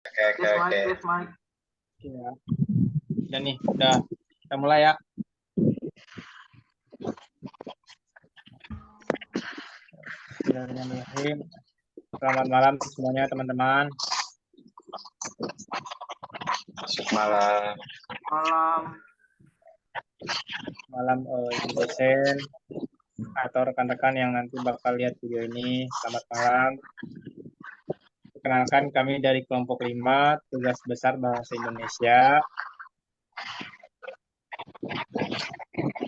Oke, oke, oke. Ya, udah nih, udah kita mulai ya. Bismillahirrahmanirrahim. Selamat malam semuanya teman-teman. Malam. Malam Ibu dosen atau rekan-rekan yang nanti bakal lihat video ini. Selamat malam. Perkenalkan kami dari kelompok 5 tugas besar bahasa Indonesia.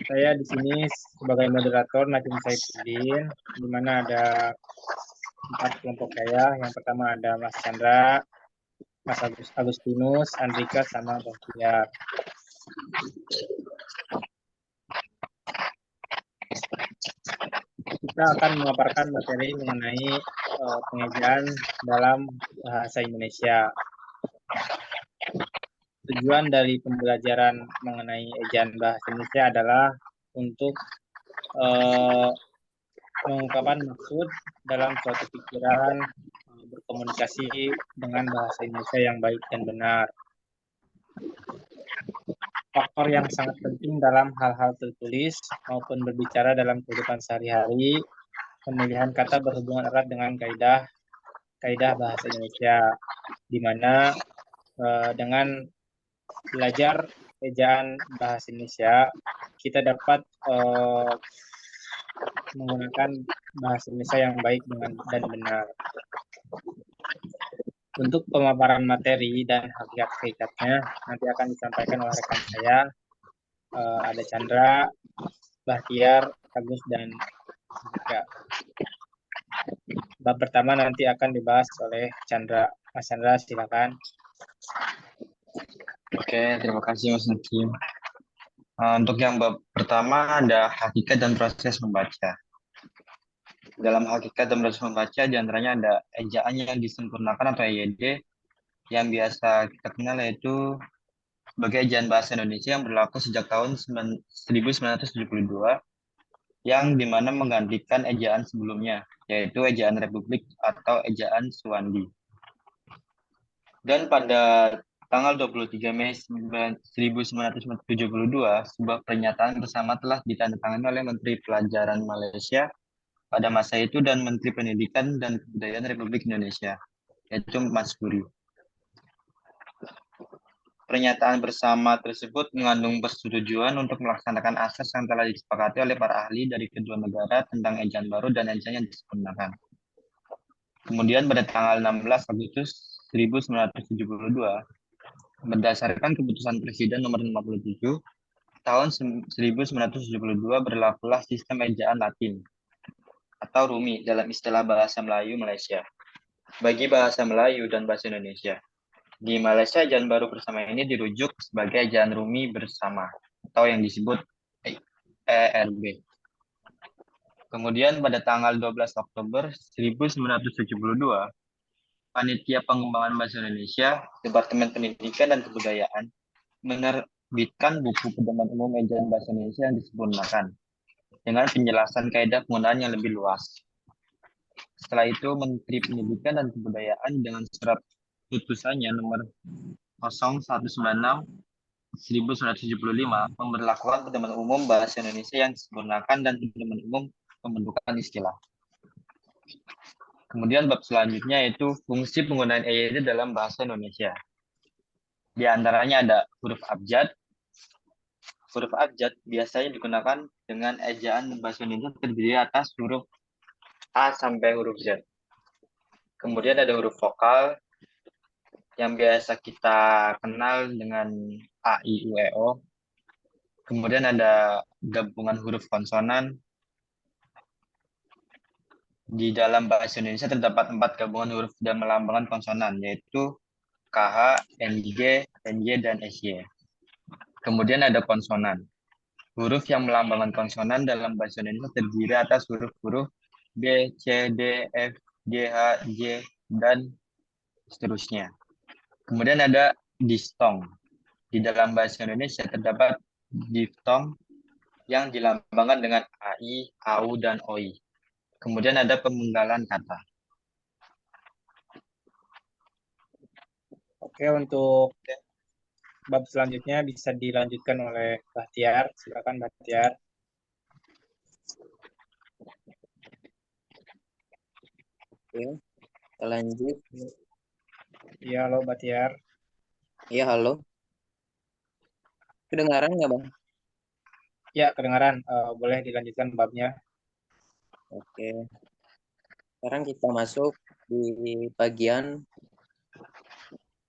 Saya di sini sebagai moderator Najim Saifuddin, di mana ada 4 kelompok saya. Yang pertama ada Mas Chandra, Mas Agustinus, Andrika, sama Bahtiar. Kita akan memaparkan materi mengenai pengejaan dalam bahasa Indonesia. Tujuan dari pembelajaran mengenai ejaan bahasa Indonesia adalah untuk mengungkapkan maksud dalam suatu pikiran, berkomunikasi dengan bahasa Indonesia yang baik dan benar. Faktor yang sangat penting dalam hal-hal tertulis maupun berbicara dalam kehidupan sehari-hari, pemilihan kata berhubungan erat dengan kaidah bahasa Indonesia, di mana dengan belajar ejaan bahasa Indonesia, kita dapat menggunakan bahasa Indonesia yang baik dan benar. Untuk pemaparan materi dan hakikat-hakikatnya nanti akan disampaikan oleh rekan saya, ada Chandra, Bahtiar, Agus, dan Jika. Bab pertama nanti akan dibahas oleh Chandra. Mas Chandra, silakan. Oke, terima kasih Mas Nakim. Untuk yang bab pertama ada hakikat dan proses membaca. Dalam hakikat dan proses membaca diantaranya ada ejaan yang disempurnakan atau EYD yang biasa kita kenal yaitu sebagai ejaan bahasa Indonesia yang berlaku sejak tahun 1972 yang dimana menggantikan ejaan sebelumnya yaitu ejaan Republik atau ejaan Suwandi. Dan pada tanggal 23 Mei 1972, sebuah pernyataan bersama telah ditandatangani oleh Menteri Pelajaran Malaysia pada masa itu dan Menteri Pendidikan dan Kebudayaan Republik Indonesia, yaitu Mas Guri. Pernyataan bersama tersebut mengandung persetujuan untuk melaksanakan asas yang telah disepakati oleh para ahli dari kedua negara tentang ejaan baru dan ejaan yang disempurnakan. Kemudian pada tanggal 16 Agustus 1972, berdasarkan keputusan Presiden nomor 57 tahun 1972 berlakulah sistem ejaan Latin atau Rumi dalam istilah bahasa Melayu Malaysia bagi bahasa Melayu dan bahasa Indonesia. Di Malaysia, ejaan baru bersama ini dirujuk sebagai ejaan Rumi bersama atau yang disebut ERB. Kemudian pada tanggal 12 Oktober 1972, Panitia Pengembangan Bahasa Indonesia, Departemen Pendidikan dan Kebudayaan menerbitkan buku pedoman umum ejaan bahasa Indonesia yang disempurnakan dengan penjelasan kaidah penggunaan yang lebih luas. Setelah itu, Menteri Pendidikan dan Kebudayaan dengan surat putusannya nomor 0196 1975 memberlakukan pedoman umum bahasa Indonesia yang disempurnakan dan pedoman umum pembentukan istilah. Kemudian bab selanjutnya yaitu fungsi penggunaan EYD dalam bahasa Indonesia. Di antaranya ada huruf abjad. Huruf abjad biasanya digunakan dengan ejaan bahasa Indonesia terdiri atas huruf A sampai huruf Z. Kemudian ada huruf vokal yang biasa kita kenal dengan A, I, U, E, O. Kemudian ada gabungan huruf konsonan. Di dalam bahasa Indonesia terdapat 4 gabungan huruf dan melambangkan konsonan, yaitu KH, NJ, NY, dan SY. Kemudian ada konsonan. Huruf yang melambangkan konsonan dalam bahasa Indonesia terdiri atas huruf-huruf B, C, D, F, G, H, J, dan seterusnya. Kemudian ada diftong. Di dalam bahasa Indonesia terdapat diftong yang dilambangkan dengan AI, AU, dan OI. Kemudian ada pemenggalan kata. Oke, untuk bab selanjutnya bisa dilanjutkan oleh Bahtiar. Silakan Bahtiar. Oke, kita lanjut. Iya, halo Bahtiar. Iya, halo. Kedengaran nggak, Bang? Ya, kedengaran. Boleh dilanjutkan babnya. Oke. Sekarang kita masuk di bagian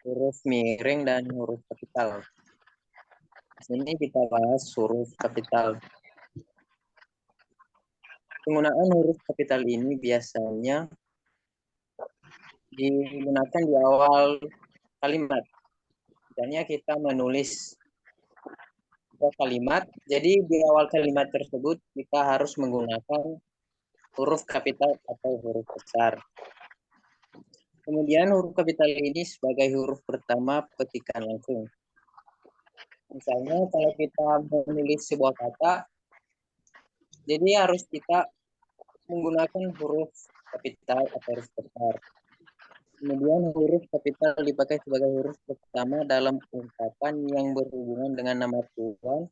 huruf miring dan huruf kapital. Di sini kita bahas huruf kapital. Penggunaan huruf kapital ini biasanya digunakan di awal kalimat. Misalnya kita menulis kalimat, jadi di awal kalimat tersebut kita harus menggunakan huruf kapital atau huruf besar. Kemudian huruf kapital ini sebagai huruf pertama petikan langsung. Misalnya kalau kita menulis sebuah kata, jadi harus kita menggunakan huruf kapital atau huruf besar. Kemudian huruf kapital dipakai sebagai huruf pertama dalam ungkapan yang berhubungan dengan nama Tuhan,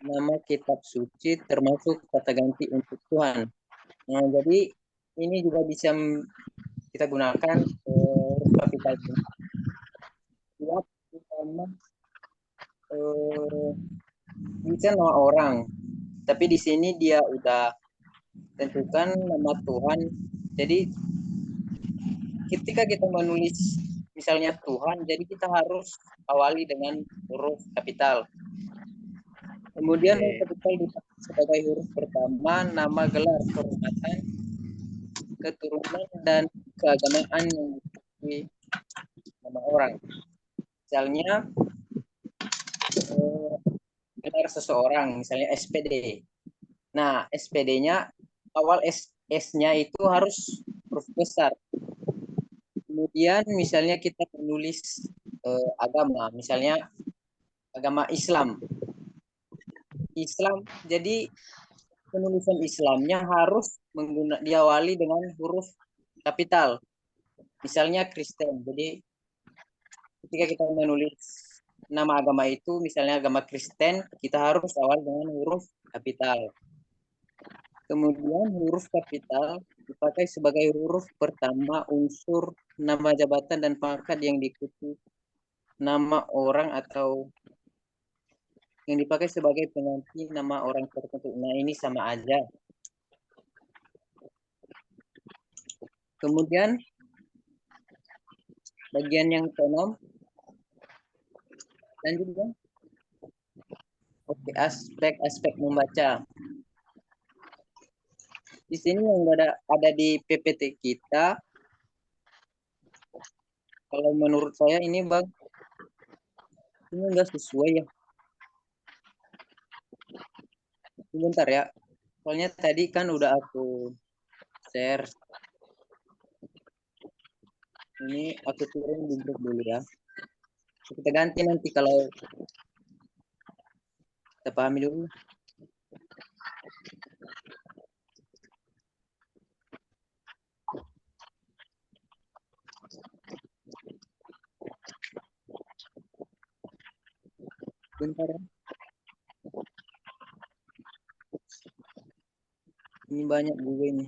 nama kitab suci, termasuk kata ganti untuk Tuhan. Nah, jadi ini juga bisa kita gunakan huruf kapital buat utama bisa nama orang, tapi di sini dia udah tentukan nama Tuhan. Jadi ketika kita menulis misalnya Tuhan, jadi kita harus awali dengan huruf kapital. Kemudian huruf kapital dipakai sebagai huruf pertama nama gelar kehormatan, keturunan dan keagamaan yang dimiliki nama orang. Misalnya gelar seseorang, misalnya SPD. Nah, SPD-nya awal S-nya itu harus huruf besar. Kemudian misalnya kita menulis agama, misalnya agama Islam. Jadi penulisan Islamnya harus diawali dengan huruf kapital. Misalnya Kristen. Jadi ketika kita menulis nama agama itu, misalnya agama Kristen, kita harus awal dengan huruf kapital. Kemudian huruf kapital dipakai sebagai huruf pertama unsur nama jabatan dan pangkat yang diikuti nama orang atau yang dipakai sebagai pengganti nama orang tertentu. Nah, ini sama aja. Kemudian bagian yang keenam, lanjut Bang. Oke, aspek membaca. Di sini yang ada di PPT kita, kalau menurut saya ini Bang, ini enggak sesuai ya. Sebentar ya, soalnya tadi kan udah aku share. Ini aku turun di grup dulu ya. Kita ganti nanti kalau kita pahami dulu. Bentar ya. Ini banyak juga ini.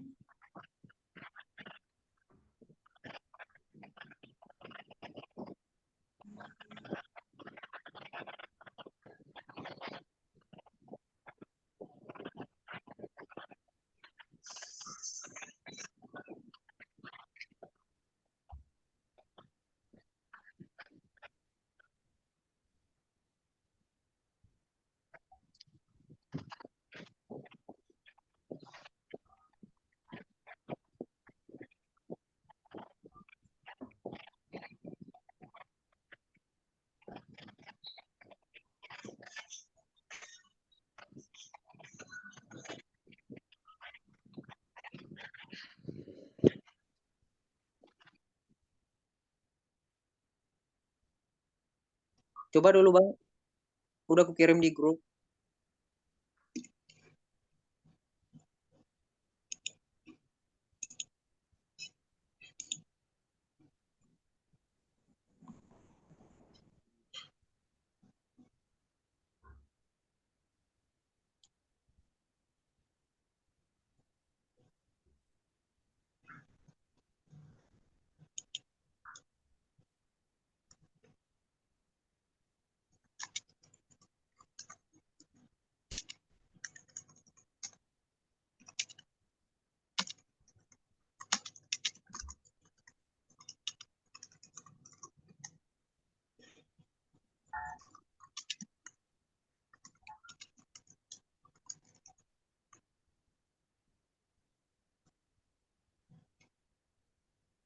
Coba dulu Bang. Udah aku kirim di grup.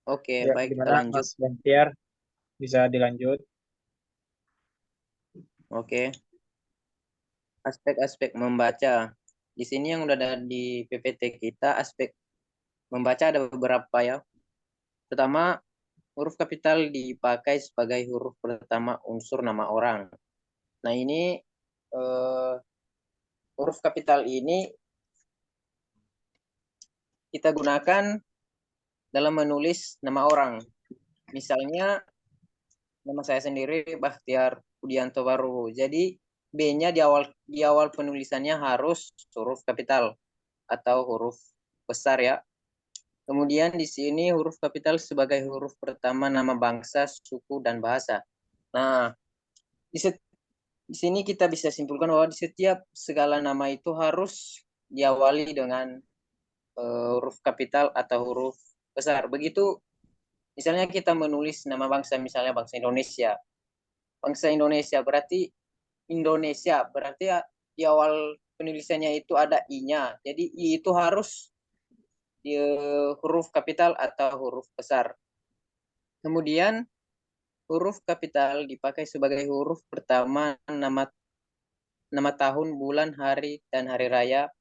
Oke, Ya, baik kita gimana lanjut. Mas Gantiar? Bisa dilanjut? Oke, aspek-aspek membaca. Di sini yang udah ada di PPT kita, aspek membaca ada beberapa ya. Pertama, huruf kapital dipakai sebagai huruf pertama unsur nama orang. Nah, ini huruf kapital ini kita gunakan dalam menulis nama orang. Misalnya, nama saya sendiri Bahtiar Budianto Baru. Jadi, B-nya di awal penulisannya harus huruf kapital atau huruf besar ya. Kemudian di sini huruf kapital sebagai huruf pertama nama bangsa, suku, dan bahasa. Nah, di, di sini kita bisa simpulkan bahwa di setiap segala nama itu harus diawali dengan huruf kapital atau huruf besar. Begitu misalnya kita menulis nama bangsa, misalnya bangsa Indonesia. Bangsa Indonesia berarti ya, di awal penulisannya itu ada I-nya. Jadi I itu harus di huruf kapital atau huruf besar. Kemudian huruf kapital dipakai sebagai huruf pertama nama tahun, bulan, hari, dan hari raya,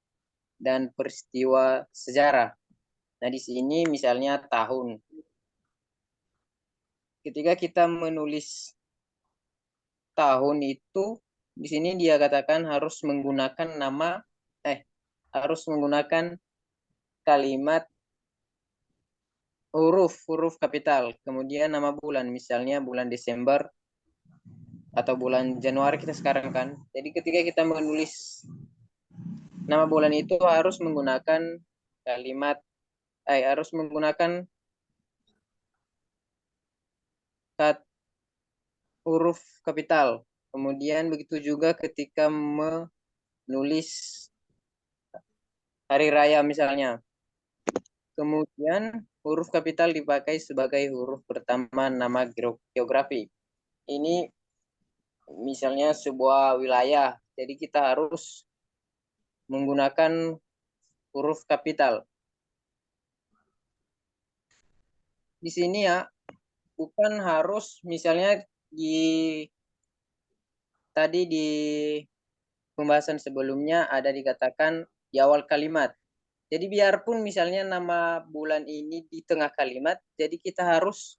dan peristiwa sejarah. Nah, di sini misalnya tahun. Ketika kita menulis tahun itu, di sini dia katakan harus menggunakan kalimat huruf kapital. Kemudian nama bulan, misalnya bulan Desember atau bulan Januari kita sekarang kan. Jadi ketika kita menulis nama bulan itu harus menggunakan kalimat, harus menggunakan huruf kapital. Kemudian begitu juga ketika menulis hari raya misalnya. Kemudian huruf kapital dipakai sebagai huruf pertama nama geografi. Ini misalnya sebuah wilayah. Jadi kita harus menggunakan huruf kapital. Di sini ya, bukan harus misalnya tadi di pembahasan sebelumnya ada dikatakan di awal kalimat. Jadi biarpun misalnya nama bulan ini di tengah kalimat, jadi kita harus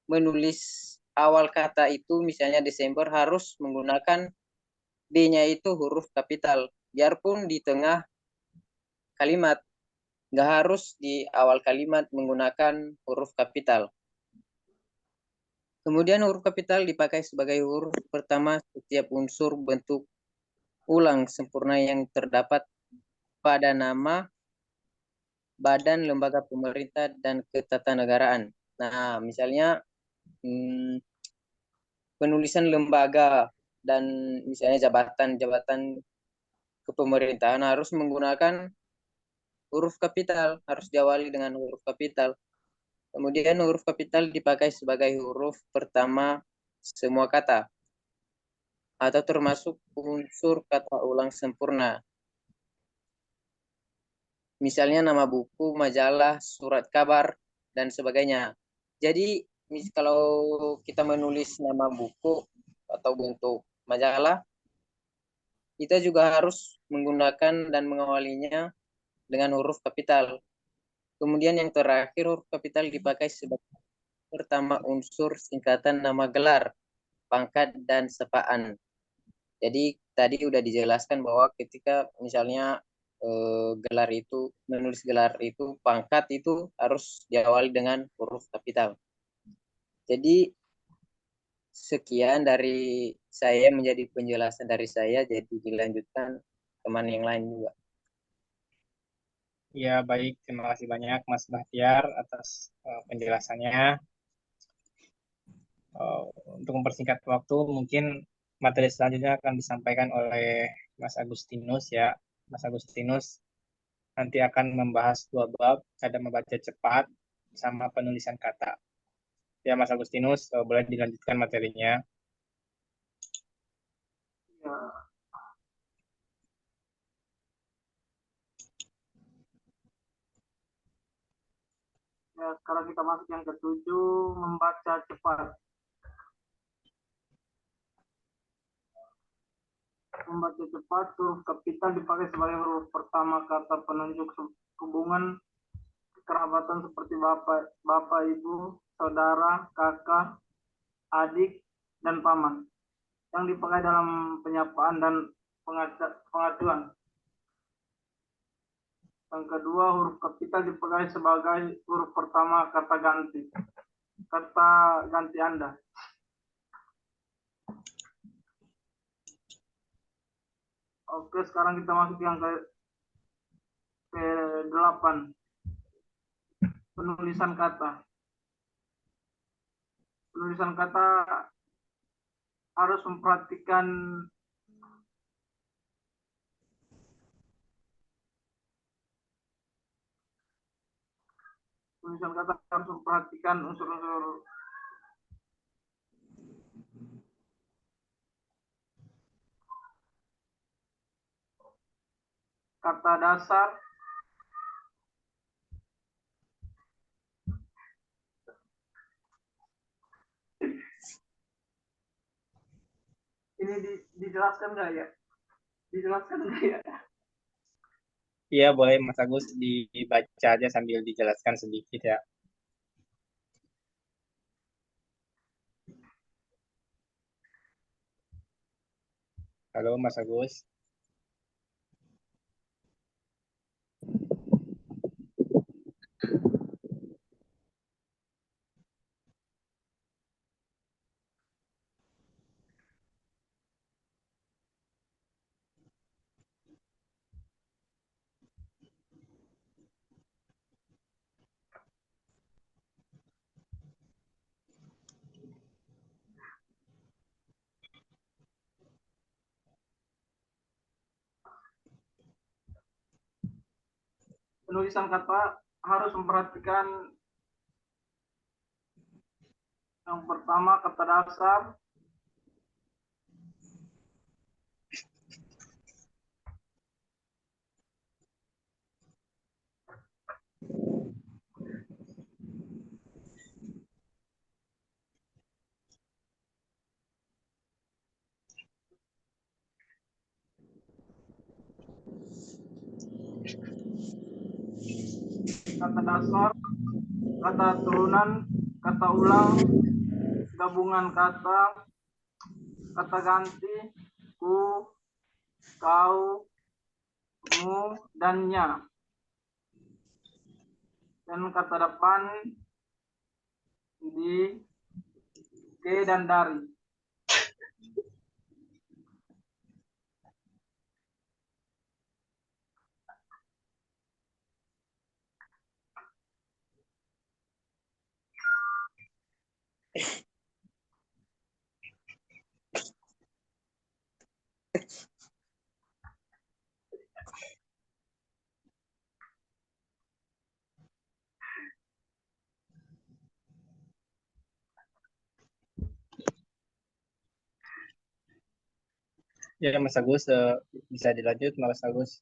menulis awal kata itu, misalnya Desember, harus menggunakan D-nya itu huruf kapital. Biarpun di tengah kalimat, nggak harus di awal kalimat menggunakan huruf kapital. Kemudian huruf kapital dipakai sebagai huruf pertama setiap unsur bentuk ulang sempurna yang terdapat pada nama, badan, lembaga pemerintah, dan ketatanegaraan. Nah, misalnya penulisan lembaga dan misalnya jabatan-jabatan kepemerintahan harus menggunakan huruf kapital, harus diawali dengan huruf kapital. Kemudian huruf kapital dipakai sebagai huruf pertama semua kata atau termasuk unsur kata ulang sempurna. Misalnya nama buku, majalah, surat kabar, dan sebagainya. Jadi kalau kita menulis nama buku atau bentuk majalah, kita juga harus menggunakan dan mengawalinya dengan huruf kapital. Kemudian yang terakhir, huruf kapital dipakai sebagai pertama unsur singkatan nama gelar, pangkat, dan sapaan. Jadi tadi udah dijelaskan bahwa ketika misalnya gelar itu, menulis gelar itu, pangkat itu harus diawali dengan huruf kapital. Jadi sekian dari saya, menjadi penjelasan dari saya, jadi dilanjutkan teman yang lain juga. Ya, baik. Terima kasih banyak Mas Bahtiar atas penjelasannya. Untuk mempersingkat waktu, mungkin materi selanjutnya akan disampaikan oleh Mas Agustinus ya. Mas Agustinus nanti akan membahas dua bab, ada membaca cepat sama penulisan kata. Ya, Mas Agustinus, boleh dilanjutkan materinya. Ya, sekarang kita masuk yang ketujuh, membaca cepat. Membaca cepat, huruf kapital dipakai sebagai huruf pertama kata penunjuk hubungan kerabatan seperti bapak, ibu, saudara, kakak, adik, dan paman yang dipakai dalam penyapaan dan pengaduan. Yang kedua, huruf kapital dipakai sebagai huruf pertama kata ganti Anda. Oke, sekarang kita masuk yang ke-8. Penulisan kata. Penulisan kata harus memperhatikan unsur-unsur kata dasar, ini dijelaskan nggak ya? Dijelaskan nggak ya? Iya, boleh Mas Agus dibaca aja sambil dijelaskan sedikit ya. Halo Mas Agus. Penulisan kata harus memperhatikan yang pertama kata dasar, kata turunan, kata ulang, gabungan kata, kata ganti, ku, kau, mu, dan nya. Dan kata depan di, ke, dan dari. Ya Mas Agus, bisa dilanjut Mas Agus.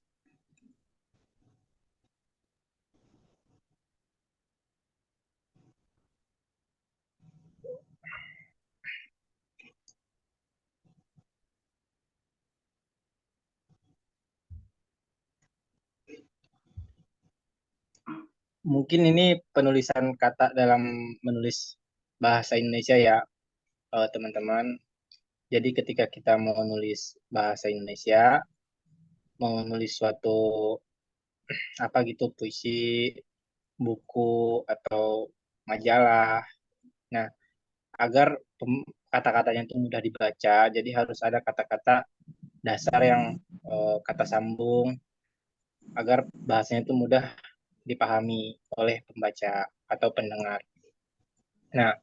Mungkin ini penulisan kata dalam menulis bahasa Indonesia ya, teman-teman. Jadi ketika kita mau nulis bahasa Indonesia, mau nulis suatu apa gitu, puisi, buku, atau majalah. Nah, agar kata-katanya itu mudah dibaca, jadi harus ada kata-kata dasar yang kata sambung, agar bahasanya itu mudah dipahami oleh pembaca atau pendengar. Nah,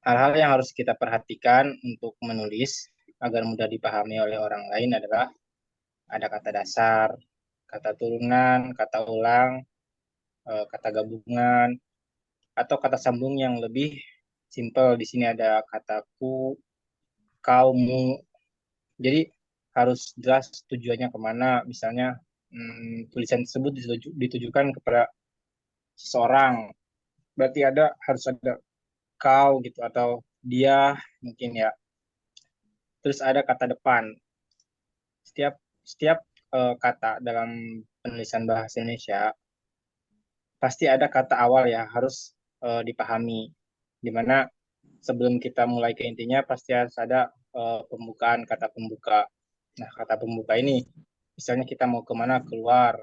hal-hal yang harus kita perhatikan untuk menulis agar mudah dipahami oleh orang lain adalah ada kata dasar, kata turunan, kata ulang, kata gabungan, atau kata sambung yang lebih simple. Di sini ada kata ku, kau, mu. Jadi harus jelas tujuannya kemana. Misalnya tulisan tersebut ditujukan kepada seseorang. berarti harus ada kau gitu atau dia mungkin ya. Terus ada kata depan. Setiap setiap kata dalam penulisan bahasa Indonesia pasti ada kata awal ya harus dipahami. Dimana sebelum kita mulai ke intinya pasti harus ada pembukaan kata pembuka. Nah, kata pembuka ini misalnya kita mau kemana, keluar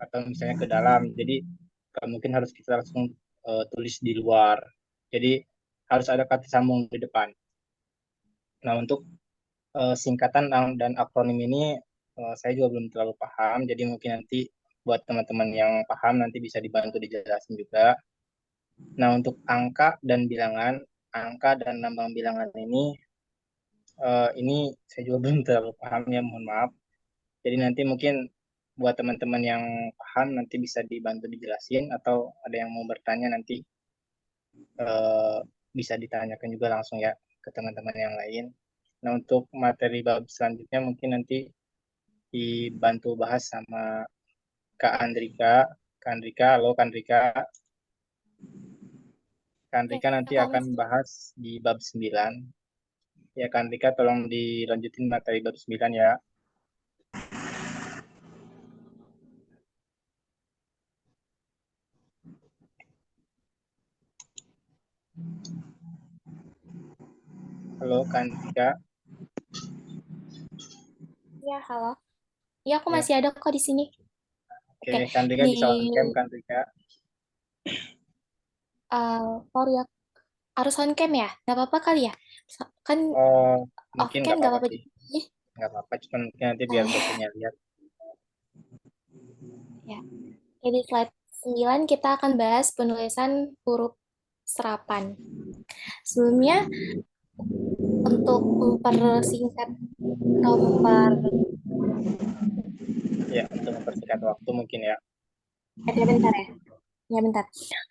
atau misalnya ke dalam. Jadi mungkin harus kita langsung tulis di luar. Jadi harus ada kata sambung di depan. Nah, untuk singkatan dan akronim ini saya juga belum terlalu paham. Jadi mungkin nanti buat teman-teman yang paham nanti bisa dibantu dijelasin juga. Nah, untuk angka dan lambang bilangan ini saya juga belum terlalu paham ya, mohon maaf. Jadi nanti mungkin buat teman-teman yang paham nanti bisa dibantu dijelasin atau ada yang mau bertanya nanti eh, bisa ditanyakan juga langsung ya ke teman-teman yang lain. Nah, untuk materi bab selanjutnya mungkin nanti dibantu bahas sama Kak Andrika. Kak Andrika, halo Kak Andrika. Kak Ya, Andrika nanti Kak akan Rizky. bahas di bab 9. Ya, Kak Andrika tolong dilanjutin materi bab 9 ya. Halo Kak Andrika. Ya, halo. Ya, aku Ya, masih ada kok di sini. oke. Oke, Kak Andrika di bisa on cam, Kak Andrika. sorry ya, harus on cam ya? Nggak apa-apa kali ya? Kan Oh, off mungkin cam nggak nggak apa-apa apa-apa sih. juga sih. Nggak apa-apa, cuma mungkin nanti biar Boleh. dosennya lihat. Ya. Jadi slide 9 kita akan bahas penulisan huruf serapan. Sebelumnya, untuk mempersingkat atau Ya, untuk mempersingkat waktu mungkin ya. bentar ya. Ya, bentar.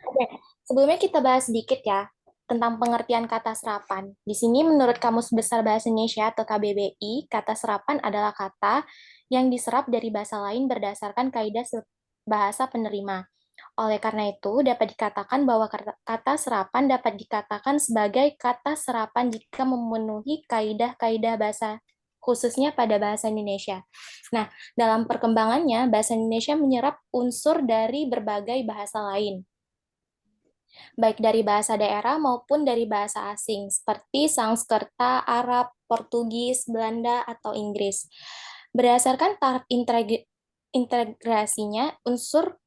Oke, sebelumnya kita bahas sedikit ya tentang pengertian kata serapan. Di sini menurut Kamus Besar Bahasa Indonesia atau KBBI, kata serapan adalah kata yang diserap dari bahasa lain berdasarkan kaidah bahasa penerima. Oleh karena itu, dapat dikatakan bahwa kata serapan dapat dikatakan sebagai kata serapan jika memenuhi kaidah-kaidah bahasa khususnya pada bahasa Indonesia. Nah, dalam perkembangannya, bahasa Indonesia menyerap unsur dari berbagai bahasa lain, baik dari bahasa daerah maupun dari bahasa asing, seperti Sanskerta, Arab, Portugis, Belanda, atau Inggris. Berdasarkan taraf integrasinya, unsur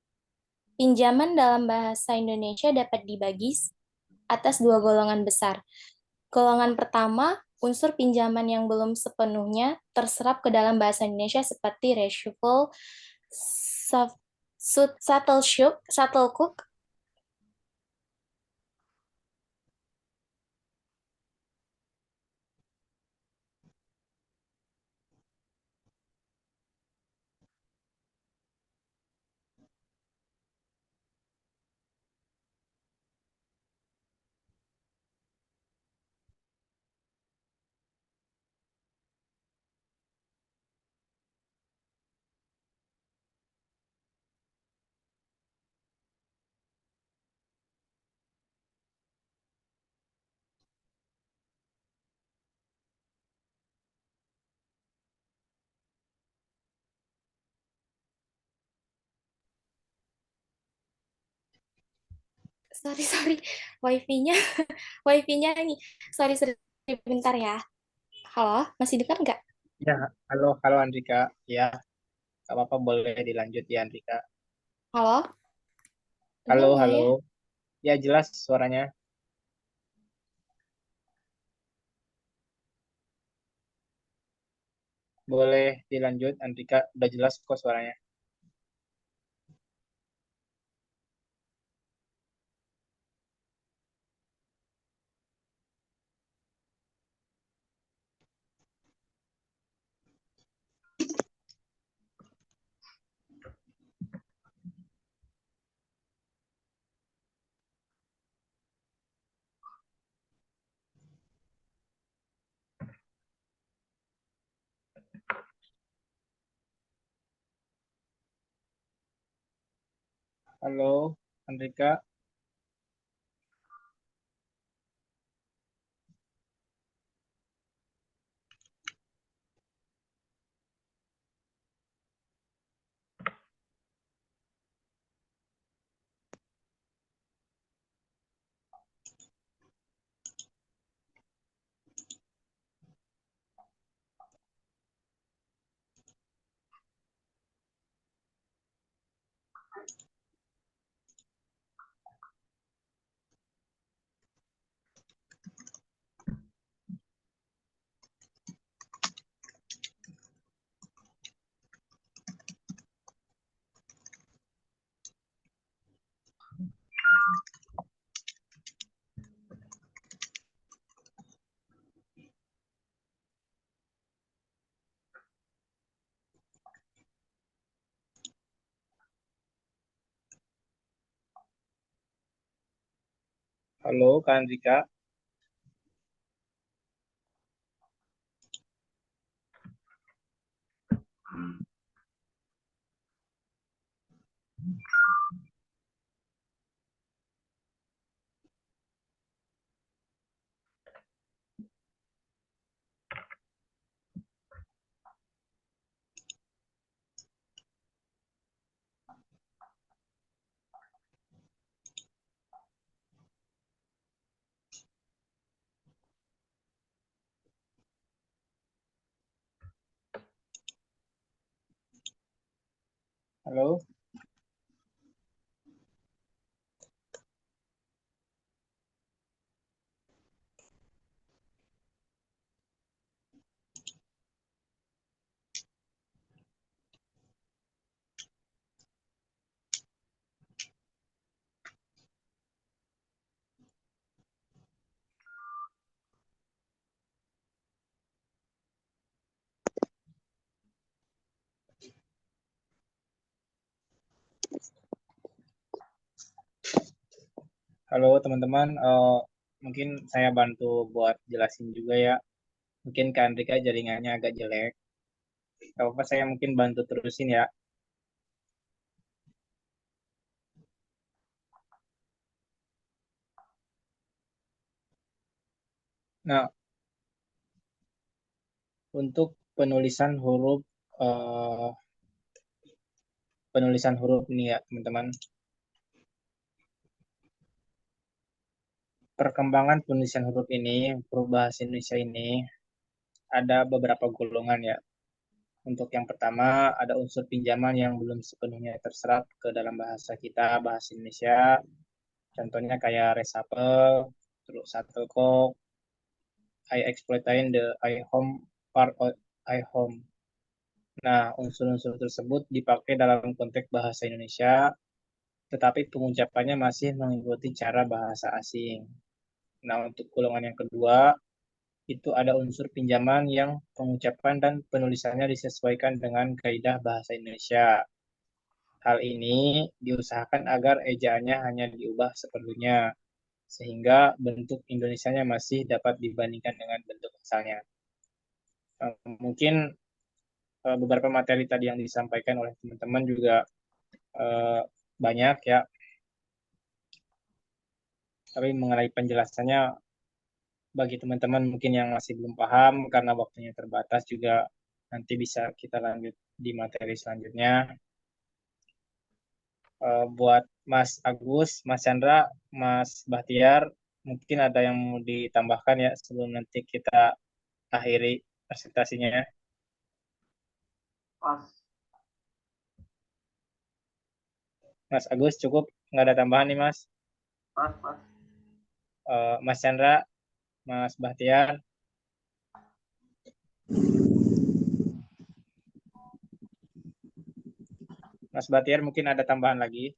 pinjaman dalam bahasa Indonesia dapat dibagi atas dua golongan besar. Golongan pertama, unsur pinjaman yang belum sepenuhnya terserap ke dalam bahasa Indonesia seperti reshuffle, shuttlecock, sorry, wifi-nya, wifi-nya ini, sorry, sebentar ya. Halo, masih dengar nggak? Ya, halo Andrika. Ya, nggak apa-apa boleh dilanjut ya Andrika. Halo, dengar Halo, nggak ya? halo. Ya, jelas suaranya. Boleh dilanjut Andrika, udah jelas kok suaranya. Halo, Andrika. Halo, Kak Andika. Halo. Halo teman-teman, mungkin saya bantu buat jelasin juga ya. Mungkin Kak Andika jaringannya agak jelek. Gak apa-apa, saya mungkin bantu terusin ya. Nah, untuk eh, penulisan huruf ini ya teman-teman. Perkembangan penulisan huruf ini, huruf bahasa Indonesia ini ada beberapa golongan ya. Untuk yang pertama, ada unsur pinjaman yang belum sepenuhnya terserap ke dalam bahasa kita, bahasa Indonesia. Contohnya kayak reshuffle, terus shuttlecock, I exploitain the I home part of I home. Nah, unsur-unsur tersebut dipakai dalam konteks bahasa Indonesia, tetapi pengucapannya masih mengikuti cara bahasa asing. Nah, untuk golongan yang kedua, itu ada unsur pinjaman yang pengucapan dan penulisannya disesuaikan dengan kaidah bahasa Indonesia. Hal ini diusahakan agar ejaannya hanya diubah seperlunya, sehingga bentuk Indonesianya masih dapat dibandingkan dengan bentuk asalnya. Mungkin beberapa materi tadi yang disampaikan oleh teman-teman juga eh, banyak ya, tapi mengenai penjelasannya bagi teman-teman mungkin yang masih belum paham karena waktunya terbatas juga nanti bisa kita lanjut di materi selanjutnya. Buat Mas Agus, Mas Chandra, Mas Bahtiar, mungkin ada yang mau ditambahkan ya sebelum nanti kita akhiri presentasinya. Pas. Mas Agus cukup, nggak ada tambahan nih Mas. Pas. Mas Chandra, Mas Bahtiar, Mas Bahtiar mungkin ada tambahan lagi.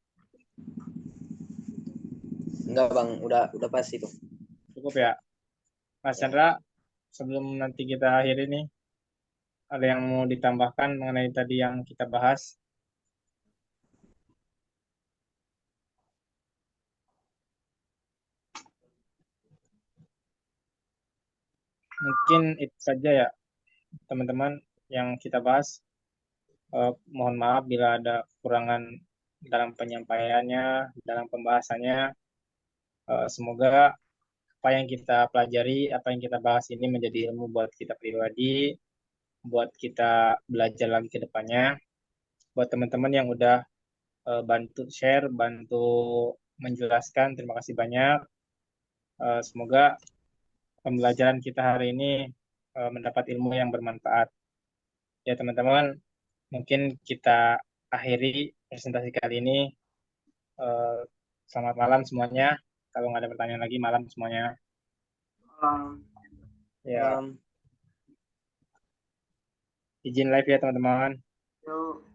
Enggak Bang, udah pas itu. Cukup ya. Mas Chandra, sebelum nanti kita akhiri nih, ada yang mau ditambahkan mengenai tadi yang kita bahas? Mungkin itu saja ya teman-teman yang kita bahas. Mohon maaf bila ada kekurangan dalam penyampaiannya, dalam pembahasannya. Semoga apa yang kita pelajari, apa yang kita bahas ini menjadi ilmu buat kita pribadi, buat kita belajar lagi ke depannya. Buat teman-teman yang udah bantu share, bantu menjelaskan, terima kasih banyak. Semoga pembelajaran kita hari ini mendapat ilmu yang bermanfaat. Ya teman-teman, mungkin kita akhiri presentasi kali ini. Eh, Selamat malam semuanya. Kalau nggak ada pertanyaan lagi, malam semuanya. Malam. Ya, izin live ya teman-teman. Yuk.